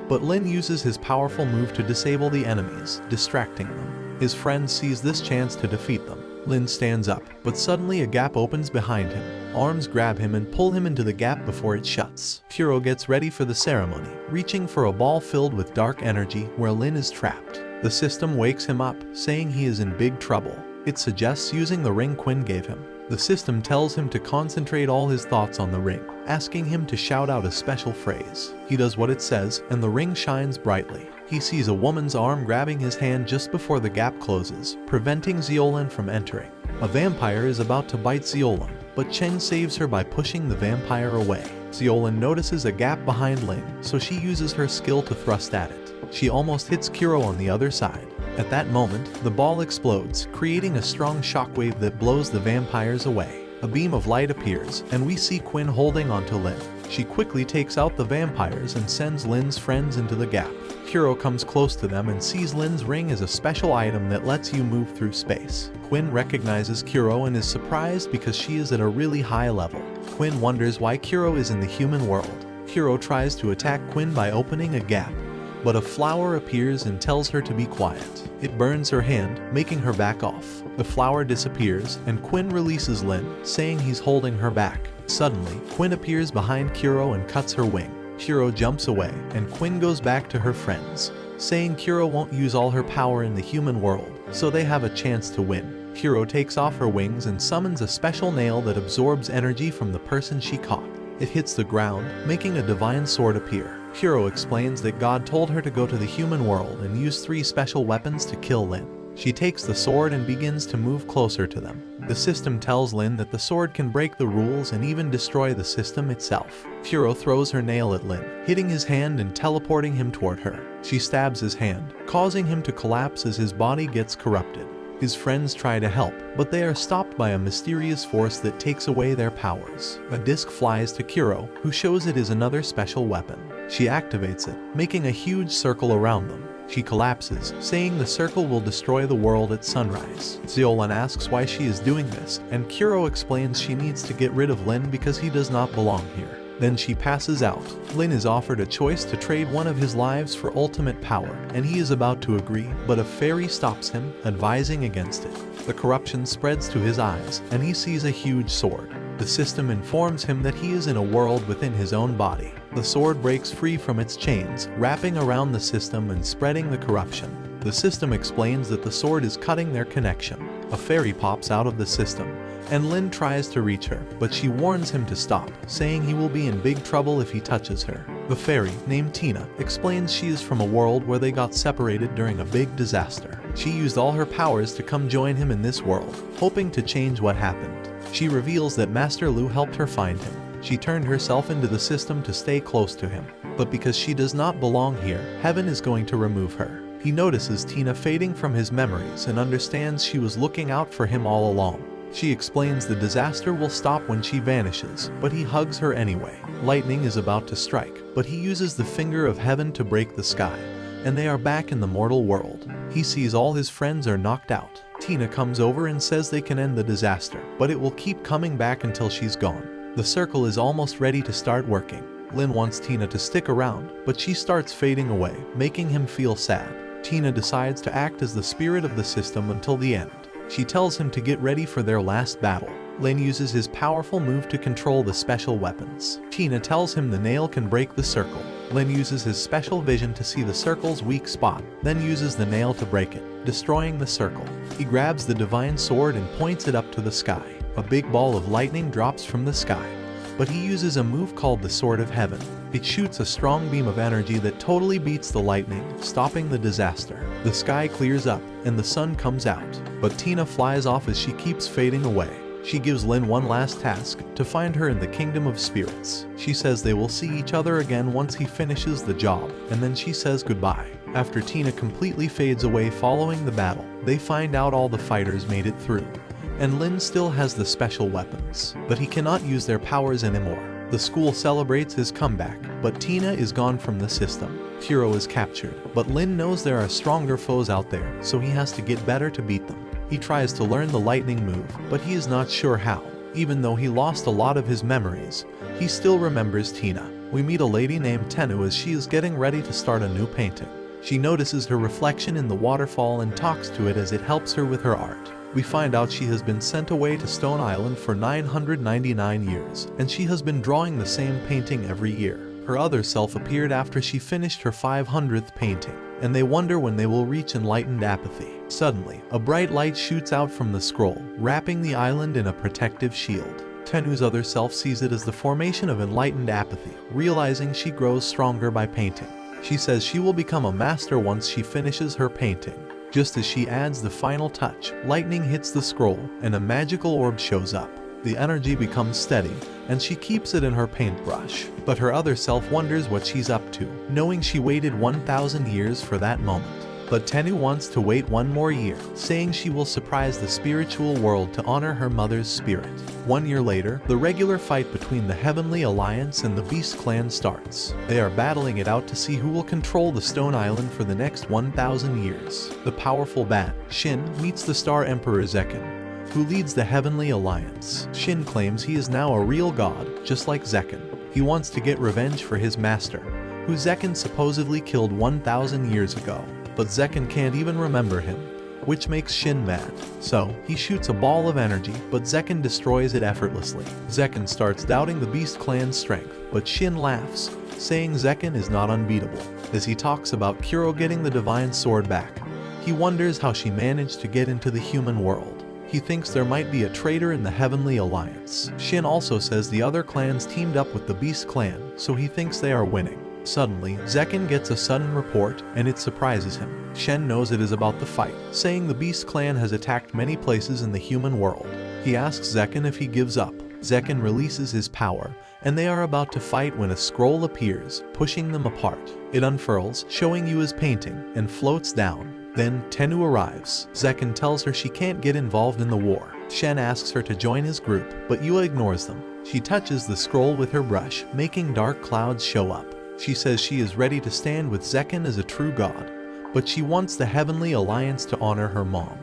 but Lin uses his powerful move to disable the enemies, distracting them. His friend sees this chance to defeat them. Lin stands up, but suddenly a gap opens behind him. Arms grab him and pull him into the gap before it shuts. Kuro gets ready for the ceremony, reaching for a ball filled with dark energy where Lin is trapped. The system wakes him up, saying he is in big trouble. It suggests using the ring Quinn gave him. The system tells him to concentrate all his thoughts on the ring, asking him to shout out a special phrase. He does what it says, and the ring shines brightly. He sees a woman's arm grabbing his hand just before the gap closes, preventing Xiaolin from entering. A vampire is about to bite Xiaolin, but Cheng saves her by pushing the vampire away. Xiaolin notices a gap behind Lin, so she uses her skill to thrust at it. She almost hits Kuro on the other side. At that moment, the ball explodes, creating a strong shockwave that blows the vampires away. A beam of light appears, and we see Quinn holding onto Lin. She quickly takes out the vampires and sends Lin's friends into the gap. Kuro comes close to them and sees Lin's ring as a special item that lets you move through space. Quinn recognizes Kuro and is surprised because she is at a really high level. Quinn wonders why Kuro is in the human world. Kuro tries to attack Quinn by opening a gap, but a flower appears and tells her to be quiet. It burns her hand, making her back off. The flower disappears, and Quinn releases Lin, saying he's holding her back. Suddenly, Quinn appears behind Kuro and cuts her wing. Kuro jumps away, and Quinn goes back to her friends, saying Kuro won't use all her power in the human world, so they have a chance to win. Kuro takes off her wings and summons a special nail that absorbs energy from the person she caught. It hits the ground, making a divine sword appear. Kuro explains that God told her to go to the human world and use 3 special weapons to kill Lin. She takes the sword and begins to move closer to them. The system tells Lin that the sword can break the rules and even destroy the system itself. Kuro throws her nail at Lin, hitting his hand and teleporting him toward her. She stabs his hand, causing him to collapse as his body gets corrupted. His friends try to help, but they are stopped by a mysterious force that takes away their powers. A disc flies to Kuro, who shows it is another special weapon. She activates it, making a huge circle around them. She collapses, saying the circle will destroy the world at sunrise. Xiaolin asks why she is doing this, and Kuro explains she needs to get rid of Lin because he does not belong here. Then she passes out. Lin is offered a choice to trade one of his lives for ultimate power, and he is about to agree, but a fairy stops him, advising against it. The corruption spreads to his eyes, and he sees a huge sword. The system informs him that he is in a world within his own body. The sword breaks free from its chains, wrapping around the system and spreading the corruption. The system explains that the sword is cutting their connection. A fairy pops out of the system, and Lin tries to reach her, but she warns him to stop, saying he will be in big trouble if he touches her. The fairy, named Tina, explains she is from a world where they got separated during a big disaster. She used all her powers to come join him in this world, hoping to change what happened. She reveals that Master Lu helped her find him. She turned herself into the system to stay close to him, but because she does not belong here, Heaven is going to remove her. He notices Tina fading from his memories and understands she was looking out for him all along. She explains the disaster will stop when she vanishes, but he hugs her anyway. Lightning is about to strike, but he uses the finger of Heaven to break the sky, and they are back in the mortal world. He sees all his friends are knocked out. Tina comes over and says they can end the disaster, but it will keep coming back until she's gone. The circle is almost ready to start working. Lin wants Tina to stick around, but she starts fading away, making him feel sad. Tina decides to act as the spirit of the system until the end. She tells him to get ready for their last battle. Lin uses his powerful move to control the special weapons. Tina tells him the nail can break the circle. Lin uses his special vision to see the circle's weak spot, then uses the nail to break it, destroying the circle. He grabs the divine sword and points it up to the sky. A big ball of lightning drops from the sky, but he uses a move called the Sword of Heaven. It shoots a strong beam of energy that totally beats the lightning, stopping the disaster. The sky clears up, and the sun comes out, but Tina flies off as she keeps fading away. She gives Lynn one last task, to find her in the Kingdom of Spirits. She says they will see each other again once he finishes the job, and then she says goodbye. After Tina completely fades away following the battle, they find out all the fighters made it through. And Lynn still has the special weapons, but he cannot use their powers anymore. The school celebrates his comeback, but Tina is gone from the system. Kuro is captured, but Lynn knows there are stronger foes out there, so he has to get better to beat them. He tries to learn the lightning move, but he is not sure how. Even though he lost a lot of his memories, he still remembers Tina. We meet a lady named Tenu as she is getting ready to start a new painting. She notices her reflection in the waterfall and talks to it as it helps her with her art. We find out she has been sent away to Stone Island for 999 years, and she has been drawing the same painting every year. Her other self appeared after she finished her 500th painting, and they wonder when they will reach enlightened apathy. Suddenly, a bright light shoots out from the scroll, wrapping the island in a protective shield. Tenu's other self sees it as the formation of enlightened apathy, realizing she grows stronger by painting. She says she will become a master once she finishes her painting. Just as she adds the final touch, lightning hits the scroll, and a magical orb shows up. The energy becomes steady, and she keeps it in her paintbrush. But her other self wonders what she's up to, knowing she waited 1,000 years for that moment. But Tenu wants to wait one more year, saying she will surprise the spiritual world to honor her mother's spirit. 1 year later, the regular fight between the Heavenly Alliance and the Beast Clan starts. They are battling it out to see who will control the Stone Island for the next 1,000 years. The powerful bat, Shin, meets the Star Emperor Zekken, who leads the Heavenly Alliance. Shin claims he is now a real god, just like Zekken. He wants to get revenge for his master, who Zekken supposedly killed 1,000 years ago. But Zekken can't even remember him, which makes Shin mad. So, he shoots a ball of energy, but Zekken destroys it effortlessly. Zekken starts doubting the Beast Clan's strength, but Shin laughs, saying Zekken is not unbeatable. As he talks about Kuro getting the divine sword back, he wonders how she managed to get into the human world. He thinks there might be a traitor in the Heavenly Alliance. Shin also says the other clans teamed up with the Beast Clan, so he thinks they are winning. Suddenly, Zekken gets a sudden report, and it surprises him. Shen knows it is about the fight, saying the Beast Clan has attacked many places in the human world. He asks Zekken if he gives up. Zekken releases his power, and they are about to fight when a scroll appears, pushing them apart. It unfurls, showing you his painting, and floats down. Then, Tenu arrives. Zekken tells her she can't get involved in the war. Shen asks her to join his group, but Yua ignores them. She touches the scroll with her brush, making dark clouds show up. She says she is ready to stand with Zekken as a true god, but she wants the Heavenly Alliance to honor her mom,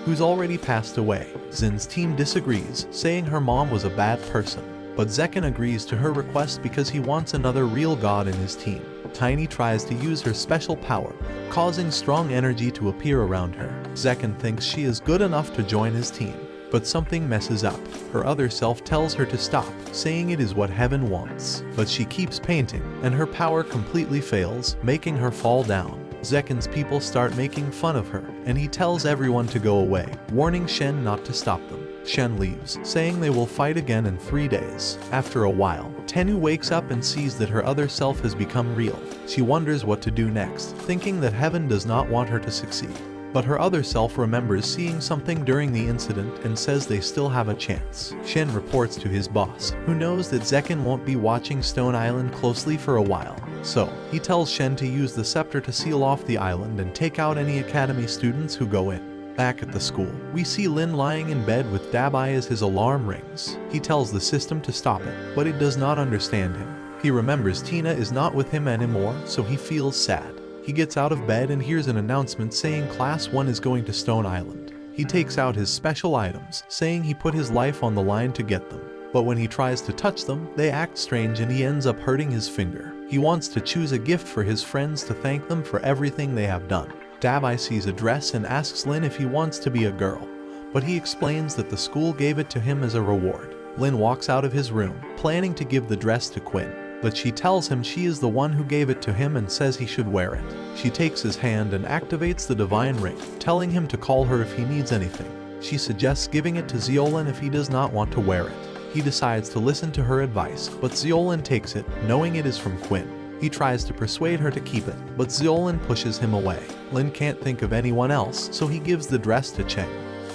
who's already passed away. Zin's team disagrees, saying her mom was a bad person, but Zekken agrees to her request because he wants another real god in his team. Tiny tries to use her special power, causing strong energy to appear around her. Zekken thinks she is good enough to join his team, but something messes up. Her other self tells her to stop, saying it is what heaven wants. But she keeps painting, and her power completely fails, making her fall down. Zekken's people start making fun of her, and he tells everyone to go away, warning Shen not to stop them. Shen leaves, saying they will fight again in 3 days. After a while, Tenu wakes up and sees that her other self has become real. She wonders what to do next, thinking that heaven does not want her to succeed. But her other self remembers seeing something during the incident and says they still have a chance. Shen reports to his boss, who knows that Zekken won't be watching Stone Island closely for a while. So, he tells Shen to use the scepter to seal off the island and take out any academy students who go in. Back at the school, we see Lin lying in bed with Dabai as his alarm rings. He tells the system to stop it, but it does not understand him. He remembers Tina is not with him anymore, so he feels sad. He gets out of bed and hears an announcement saying Class 1 is going to Stone Island. He takes out his special items, saying he put his life on the line to get them. But when he tries to touch them, they act strange and he ends up hurting his finger. He wants to choose a gift for his friends to thank them for everything they have done. Dabai sees a dress and asks Lin if he wants to be a girl, but he explains that the school gave it to him as a reward. Lin walks out of his room, planning to give the dress to Quinn. But she tells him she is the one who gave it to him and says he should wear it. She takes his hand and activates the divine ring, telling him to call her if he needs anything. She suggests giving it to Zeolin if he does not want to wear it. He decides to listen to her advice, but Zeolin takes it, knowing it is from Quinn. He tries to persuade her to keep it, but Zeolin pushes him away. Lin can't think of anyone else, so he gives the dress to Cheng,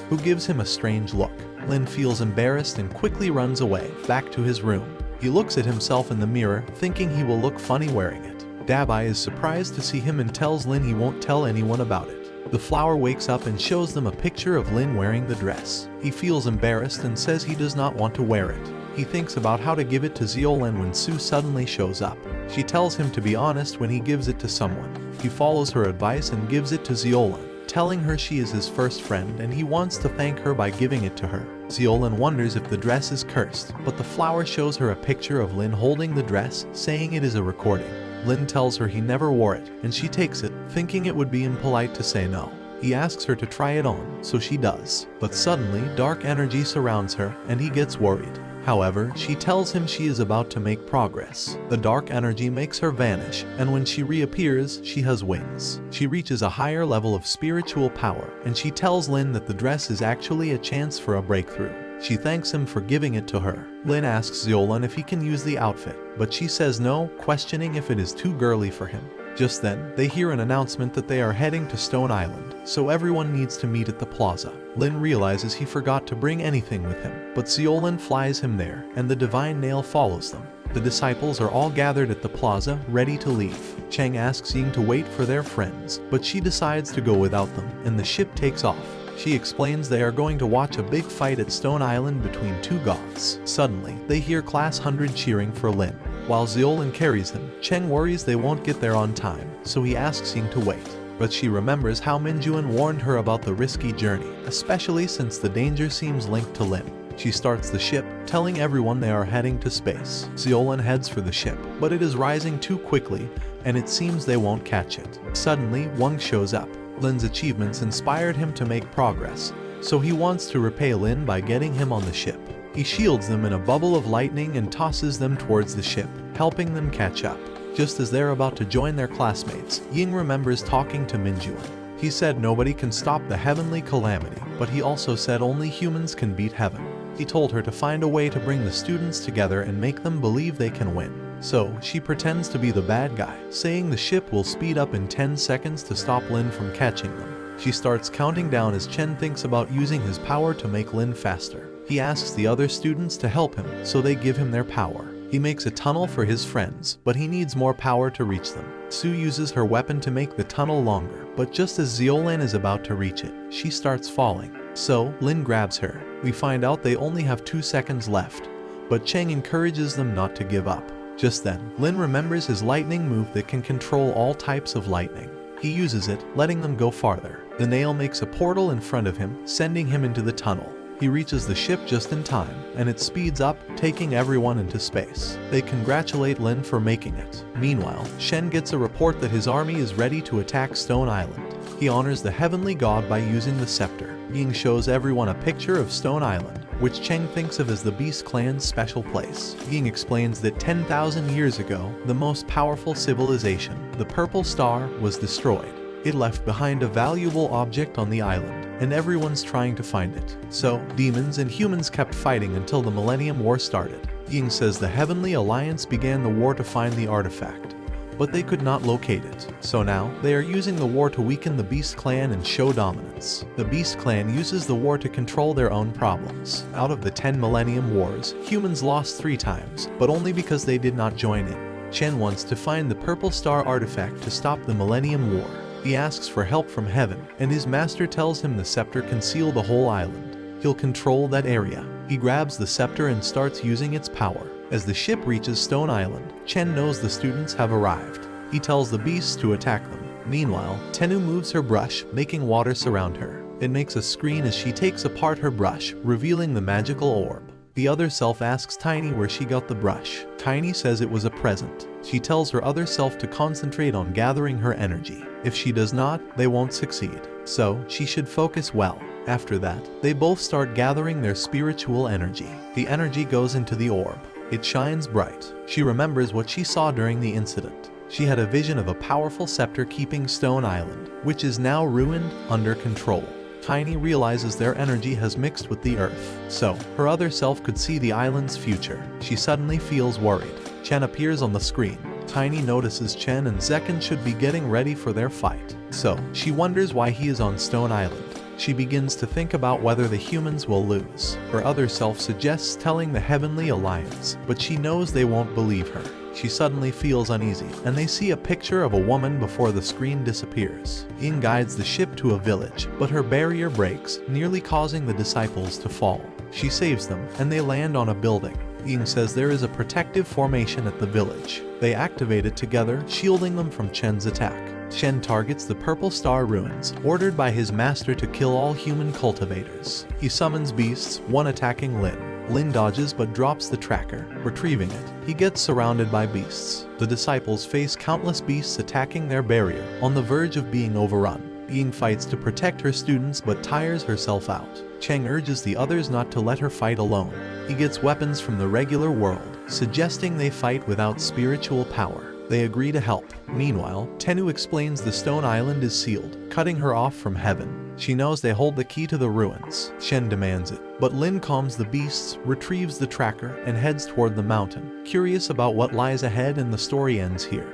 who gives him a strange look. Lin feels embarrassed and quickly runs away, back to his room. He looks at himself in the mirror, thinking he will look funny wearing it. Dabai is surprised to see him and tells Lin he won't tell anyone about it. The flower wakes up and shows them a picture of Lin wearing the dress. He feels embarrassed and says he does not want to wear it. He thinks about how to give it to Zeolin when Sue suddenly shows up. She tells him to be honest when he gives it to someone. He follows her advice and gives it to Zeolin, telling her she is his first friend and he wants to thank her by giving it to her. Zeolin wonders if the dress is cursed, but the flower shows her a picture of Lin holding the dress, saying it is a recording. Lin tells her he never wore it, and she takes it, thinking it would be impolite to say no. He asks her to try it on, so she does. But suddenly, dark energy surrounds her, and he gets worried. However, she tells him she is about to make progress. The dark energy makes her vanish, and when she reappears, she has wings. She reaches a higher level of spiritual power, and she tells Lin that the dress is actually a chance for a breakthrough. She thanks him for giving it to her. Lin asks Zeolin if he can use the outfit, but she says no, questioning if it is too girly for him. Just then, they hear an announcement that they are heading to Stone Island, so everyone needs to meet at the plaza. Lin realizes he forgot to bring anything with him, but Zeolin flies him there, and the divine nail follows them. The disciples are all gathered at the plaza, ready to leave. Cheng asks Ying to wait for their friends, but she decides to go without them, and the ship takes off. She explains they are going to watch a big fight at Stone Island between two gods. Suddenly, they hear Class 100 cheering for Lin. While Zeolin carries him, Cheng worries they won't get there on time, so he asks Ying to wait. But she remembers how Minjuan warned her about the risky journey, especially since the danger seems linked to Lin. She starts the ship, telling everyone they are heading to space. Zeolin heads for the ship, but it is rising too quickly, and it seems they won't catch it. Suddenly, Wang shows up. Lin's achievements inspired him to make progress, so he wants to repay Lin by getting him on the ship. He shields them in a bubble of lightning and tosses them towards the ship, helping them catch up. Just as they're about to join their classmates, Ying remembers talking to Minjuan. He said nobody can stop the heavenly calamity, but he also said only humans can beat heaven. He told her to find a way to bring the students together and make them believe they can win. So, she pretends to be the bad guy, saying the ship will speed up in 10 seconds to stop Lin from catching them. She starts counting down as Chen thinks about using his power to make Lin faster. He asks the other students to help him, so they give him their power. He makes a tunnel for his friends, but he needs more power to reach them. Sue uses her weapon to make the tunnel longer, but just as Zeolin is about to reach it, she starts falling. So, Lin grabs her. We find out they only have 2 seconds left, but Cheng encourages them not to give up. Just then, Lin remembers his lightning move that can control all types of lightning. He uses it, letting them go farther. The nail makes a portal in front of him, sending him into the tunnel. He reaches the ship just in time, and it speeds up, taking everyone into space. They congratulate Lin for making it. Meanwhile, Shen gets a report that his army is ready to attack Stone Island. He honors the heavenly god by using the scepter. Ying shows everyone a picture of Stone Island, which Cheng thinks of as the Beast Clan's special place. Ying explains that 10,000 years ago, the most powerful civilization, the Purple Star, was destroyed. It left behind a valuable object on the island, and everyone's trying to find it. So, demons and humans kept fighting until the Millennium War started. Ying says the Heavenly Alliance began the war to find the artifact, but they could not locate it. So now, they are using the war to weaken the Beast Clan and show dominance. The Beast Clan uses the war to control their own problems. Out of the 10 Millennium Wars, humans lost 3 times, but only because they did not join in. Chen wants to find the Purple Star artifact to stop the Millennium War. He asks for help from heaven, and his master tells him the scepter can seal the whole island. He'll control that area. He grabs the scepter and starts using its power. As the ship reaches Stone Island, Chen knows the students have arrived. He tells the beasts to attack them. Meanwhile, Tenu moves her brush, making water surround her. It makes a screen as she takes apart her brush, revealing the magical orb. The other self asks Tiny where she got the brush. Tiny says it was a present. She tells her other self to concentrate on gathering her energy. If she does not, they won't succeed. So, she should focus well. After that, they both start gathering their spiritual energy. The energy goes into the orb. It shines bright. She remembers what she saw during the incident. She had a vision of a powerful scepter keeping Stone Island, which is now ruined, under control. Tiny realizes their energy has mixed with the earth, so her other self could see the island's future. She suddenly feels worried. Chen appears on the screen. Tiny notices Chen and Zekken should be getting ready for their fight, so she wonders why he is on Stone Island. She begins to think about whether the humans will lose. Her other self suggests telling the Heavenly Alliance, but she knows they won't believe her. She suddenly feels uneasy, and they see a picture of a woman before the screen disappears. Ying guides the ship to a village, but her barrier breaks, nearly causing the disciples to fall. She saves them, and they land on a building. Ying says there is a protective formation at the village. They activate it together, shielding them from Chen's attack. Chen targets the Purple Star ruins, ordered by his master to kill all human cultivators. He summons beasts, one attacking Lin. Lin dodges but drops the tracker, retrieving it. He gets surrounded by beasts. The disciples face countless beasts attacking their barrier, on the verge of being overrun. Ying fights to protect her students but tires herself out. Cheng urges the others not to let her fight alone. He gets weapons from the regular world, suggesting they fight without spiritual power. They agree to help. Meanwhile, Tennu explains the Stone Island is sealed, cutting her off from heaven. She knows they hold the key to the ruins. Shen demands it, but Lin calms the beasts, retrieves the tracker, and heads toward the mountain. Curious about what lies ahead, and the story ends here.